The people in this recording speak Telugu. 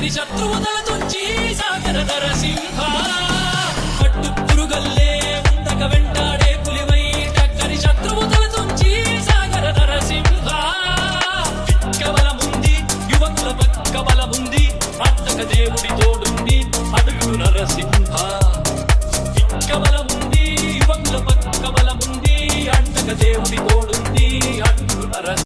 టక్కరి శత్రువుదల తుంచి సాగర నరసింహ పట్టు పురుగల్లే ముందక వెంటాడే పులివై టక్కరి శత్రువుదల తుంచి సాగర నరసింహ పిక్క బలముంది యువకుల పక్క బలముంది అట్టక దేవుడి తోడుంది అడుగు నరసింహ పిక్క బలముంది యువకుల పక్క బలముంది అట్టక దేవుడి తోడుంది అడుగు నరసింహ